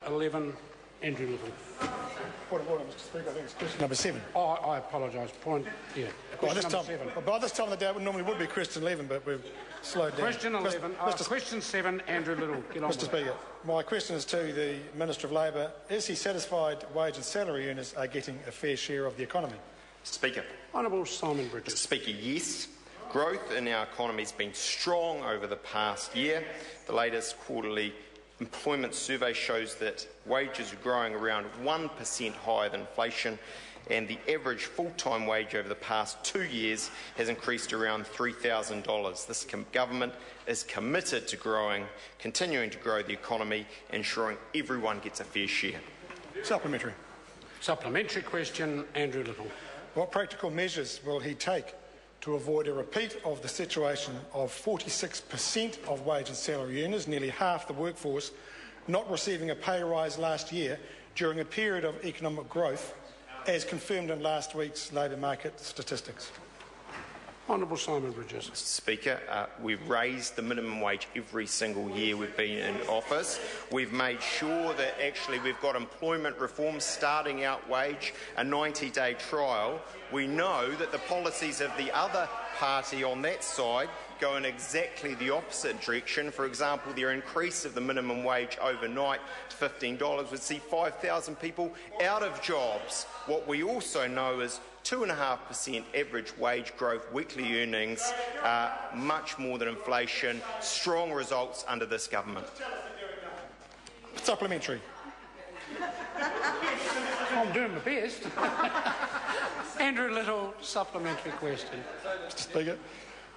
11, Andrew Little. Point of order, Mr. Speaker. I think it's question number 7. Oh, I apologise. Question number 7. By this time of the day, it normally would be question 11, but we've slowed down. Question 11. Question 7, Andrew Little. Get on Mr. Speaker, my question is to the Minister of Labour. Is he satisfied wage and salary earners are getting a fair share of the economy? Mr. Speaker. Honourable Simon Bridges. Mr. Speaker, yes. Growth in our economy has been strong over the past year. The latest quarterly employment survey shows that wages are growing around 1% higher than inflation, and the average full-time wage over the past 2 years has increased around $3,000. This government is committed to continuing to grow the economy, ensuring everyone gets a fair share. Supplementary. Supplementary question, Andrew Little. What practical measures will he take to avoid a repeat of the situation of 46% of wage and salary earners, nearly half the workforce, not receiving a pay rise last year during a period of economic growth, as confirmed in last week's labour market statistics? Honourable Simon Bridges. Mr. Speaker, we've raised the minimum wage every single year we've been in office. We've made sure that actually we've got employment reform, starting out wage, a 90-day trial. We know that the policies of the other party on that side go in exactly the opposite direction. For example, their increase of the minimum wage overnight to $15 would see 5,000 people out of jobs. What we also know is 2.5% average wage growth, weekly earnings, much more than inflation. Strong results under this government. Supplementary. I'm doing my best. Andrew Little, supplementary question. Mr. Speaker,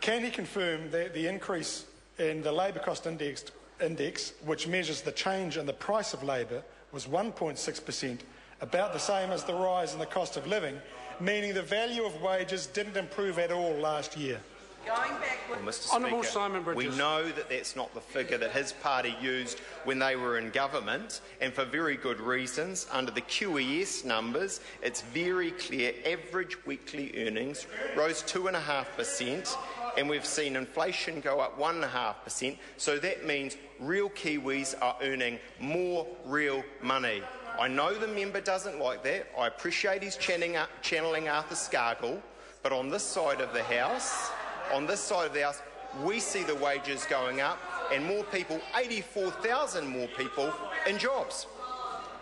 can he confirm that the increase in the labour cost index, which measures the change in the price of labour, was 1.6%, about the same as the rise in the cost of living, meaning the value of wages didn't improve at all last year? Well, Mr. Speaker, we know that that's not the figure that his party used when they were in government, and for very good reasons. Under the QES numbers, it's very clear average weekly earnings rose 2.5%, and we've seen inflation go up 1.5%, so that means real Kiwis are earning more real money. I know the member doesn't like that. I appreciate he's channeling Arthur Scargill, but on this side of the House, we see the wages going up and more people, 84,000 more people in jobs.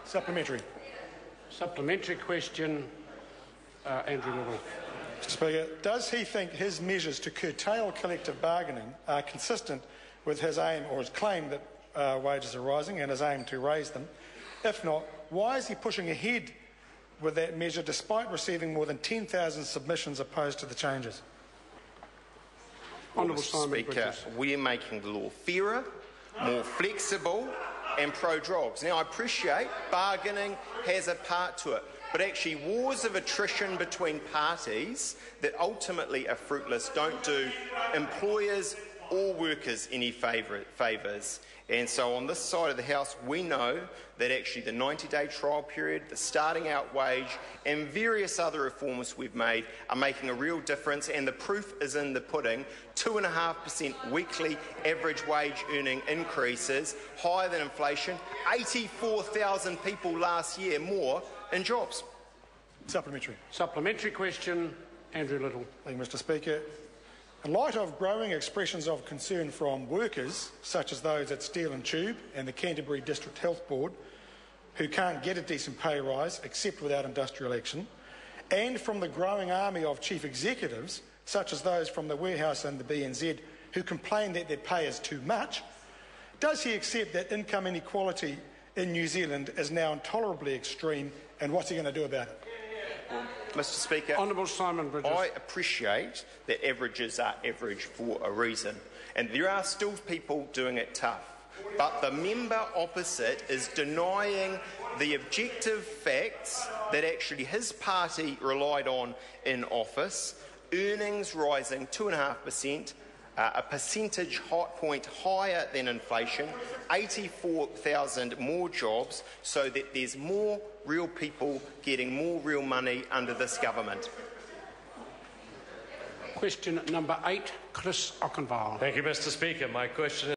Supplementary. Supplementary question, Andrew Little. Mr. Speaker, does he think his measures to curtail collective bargaining are consistent with his aim or his claim that wages are rising and his aim to raise them? If not, why is he pushing ahead with that measure despite receiving more than 10,000 submissions opposed to the changes? Well, Mr. Speaker, we're making the law fairer, more flexible and pro-jobs. Now, I appreciate bargaining has a part to it, but actually wars of attrition between parties that ultimately are fruitless don't do employers or workers any favours. And so on this side of the House, we know that actually the 90-day trial period, the starting out wage and various other reforms we've made are making a real difference, and the proof is in the pudding. 2.5% weekly average wage earning increases, higher than inflation, 84,000 people last year more in jobs. Supplementary. Supplementary question, Andrew Little. Thank you, Mr. Speaker. In light of growing expressions of concern from workers, such as those at Steel and Tube and the Canterbury District Health Board, who can't get a decent pay rise except without industrial action, and from the growing army of chief executives, such as those from the warehouse and the BNZ, who complain that their pay is too much, does he accept that income inequality in New Zealand is now intolerably extreme, and what's he going to do about it? Mr. Speaker, Honourable Simon Bridges. I appreciate that averages are average for a reason, and there are still people doing it tough. But the member opposite is denying the objective facts that actually his party relied on in office, earnings rising 2.5%, a percentage point higher than inflation, 84,000 more jobs, so that there's more real people getting more real money under this government. Question number 8, Chris Ockenvale. Thank you, Mr. Speaker. My question